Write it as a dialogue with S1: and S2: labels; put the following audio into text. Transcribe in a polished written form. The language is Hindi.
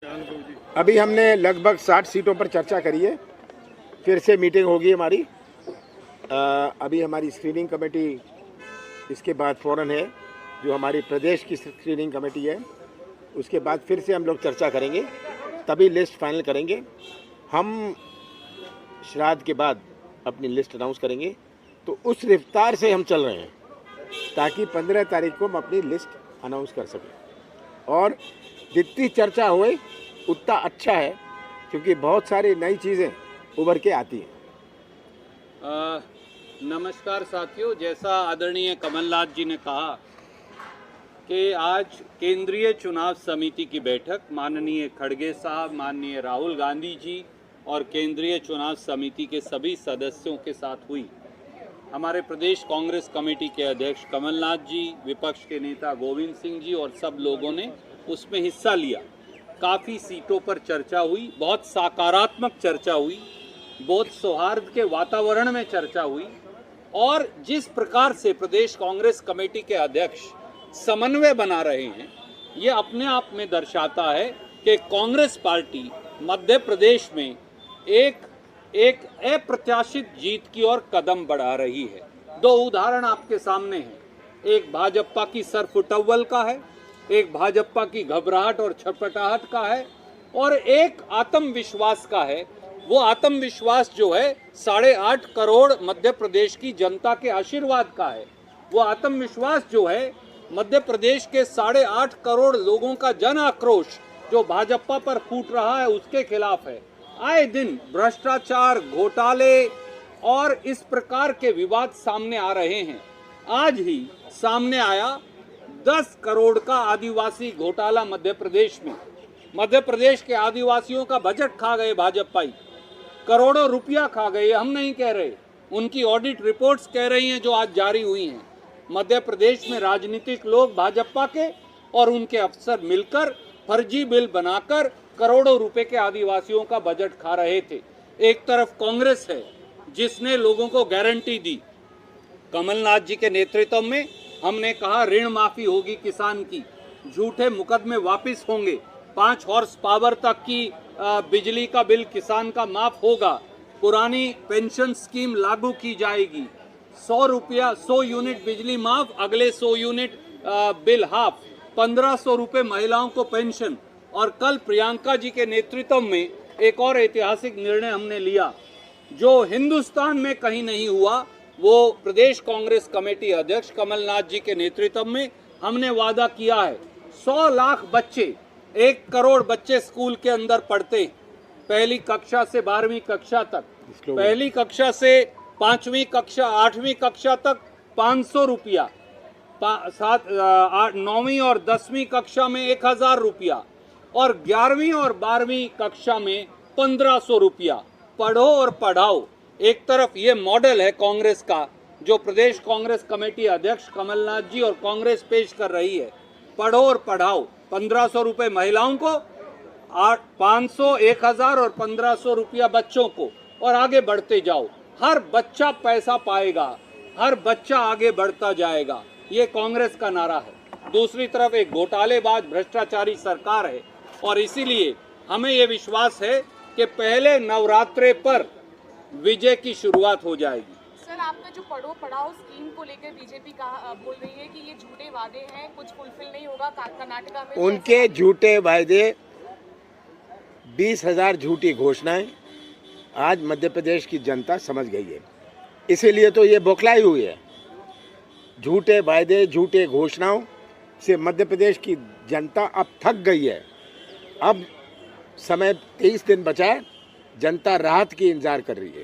S1: अभी हमने लगभग 60 सीटों पर चर्चा करी है। फिर से मीटिंग होगी हमारी। अभी हमारी स्क्रीनिंग कमेटी इसके बाद फ़ौरन है, जो हमारी प्रदेश की स्क्रीनिंग कमेटी है। उसके बाद फिर से हम लोग चर्चा करेंगे, तभी लिस्ट फाइनल करेंगे। हम श्राद्ध के बाद अपनी लिस्ट अनाउंस करेंगे। तो उस रफ्तार से हम चल रहे हैं ताकि 15 तारीख को हम अपनी लिस्ट अनाउंस कर सकें। और जितनी चर्चा होए उतना अच्छा है, क्योंकि बहुत सारी नई चीज़ें उभर के आती हैं।
S2: नमस्कार साथियों, जैसा आदरणीय कमलनाथ जी ने कहा कि आज केंद्रीय चुनाव समिति की बैठक माननीय खड़गे साहब, माननीय राहुल गांधी जी और केंद्रीय चुनाव समिति के सभी सदस्यों के साथ हुई। हमारे प्रदेश कांग्रेस कमेटी के अध्यक्ष कमलनाथ जी, विपक्ष के नेता गोविंद सिंह जी और सब लोगों ने उसमें हिस्सा लिया। काफ़ी सीटों पर चर्चा हुई, बहुत सकारात्मक चर्चा हुई, बहुत सौहार्द के वातावरण में चर्चा हुई। और जिस प्रकार से प्रदेश कांग्रेस कमेटी के अध्यक्ष समन्वय बना रहे हैं, ये अपने आप में दर्शाता है कि कांग्रेस पार्टी मध्य प्रदेश में एक अप्रत्याशित जीत की ओर कदम बढ़ा रही है। दो उदाहरण आपके सामने हैं, एक भाजपा की सरफुटव्वल का है, एक भाजपा की घबराहट और छटपटाहट का है, और एक आत्मविश्वास का है। वो आत्मविश्वास जो है 8.5 करोड़ मध्य प्रदेश की जनता के आशीर्वाद का है। वो आत्मविश्वास जो है मध्य प्रदेश के 8.5 करोड़ लोगों का जन आक्रोश जो भाजपा पर फूट रहा है उसके खिलाफ है। आए दिन भ्रष्टाचार, घोटाले और इस प्रकार के विवाद सामने आ रहे हैं। आज ही सामने आया 10 करोड़ का आदिवासी घोटाला मध्य प्रदेश में। मध्य प्रदेश के आदिवासियों का बजट खा गए भाजपाई, करोड़ों रुपया खा गए। हम नहीं कह रहे, उनकी ऑडिट रिपोर्ट्स कह रही हैं जो आज जारी हुई हैं। मध्य प्रदेश में राजनीतिक लोग भाजपा के और उनके अफसर मिलकर फर्जी बिल बनाकर करोड़ों रुपए के आदिवासियों का बजट खा रहे थे। एक तरफ कांग्रेस है जिसने लोगों को गारंटी दी। कमलनाथ जी के नेतृत्व में हमने कहा ऋण माफी होगी किसान की, झूठे मुकदमे वापस होंगे, 5 हॉर्स पावर तक की बिजली का बिल किसान का माफ होगा, पुरानी पेंशन स्कीम लागू की जाएगी, 100 यूनिट बिजली माफ, अगले 100 यूनिट बिल हाफ, 1500 रुपये महिलाओं को पेंशन। और कल प्रियंका जी के नेतृत्व में एक और ऐतिहासिक निर्णय हमने लिया जो हिंदुस्तान में कहीं नहीं हुआ। वो प्रदेश कांग्रेस कमेटी अध्यक्ष कमलनाथ जी के नेतृत्व में हमने वादा किया है। 100 लाख बच्चे, 1 करोड़ बच्चे स्कूल के अंदर पढ़ते, पहली कक्षा से 12वीं कक्षा तक, पहली कक्षा से 5वीं कक्षा 8वीं कक्षा तक 500 रुपया, 9वीं और 10वीं कक्षा में 1000 रुपया, और 11वीं और 12वीं कक्षा में 1500 रुपया। पढ़ो और पढ़ाओ। एक तरफ ये मॉडल है कांग्रेस का जो प्रदेश कांग्रेस कमेटी अध्यक्ष कमलनाथ जी और कांग्रेस पेश कर रही है। पढ़ो और पढ़ाओ, 1500 रुपये महिलाओं को, 500, 1000 और 1500 रुपया बच्चों को, और आगे बढ़ते जाओ। हर बच्चा पैसा पाएगा, हर बच्चा आगे बढ़ता जाएगा, ये कांग्रेस का नारा है। दूसरी तरफ एक घोटालेबाज भ्रष्टाचारी सरकार है, और इसीलिए हमें ये विश्वास है कि पहले नवरात्रे पर विजय की शुरुआत हो जाएगी।
S3: सर, आपका जो पढ़ो पढ़ाओ स्कीम को लेकर बीजेपी बोल रही है कि ये झूठे वादे हैं, कुछ फुलफिल नहीं होगा। कर्नाटका में
S1: उनके झूठे वायदे, 20,000 झूठी घोषणाएं आज मध्य प्रदेश की जनता समझ गई है। इसीलिए तो ये बौखलाई हुई है। झूठे वायदे, झूठे घोषणाओं से मध्य प्रदेश की जनता अब थक गई है। अब समय 23 दिन बचा है, जनता राहत की इंतजार कर रही है।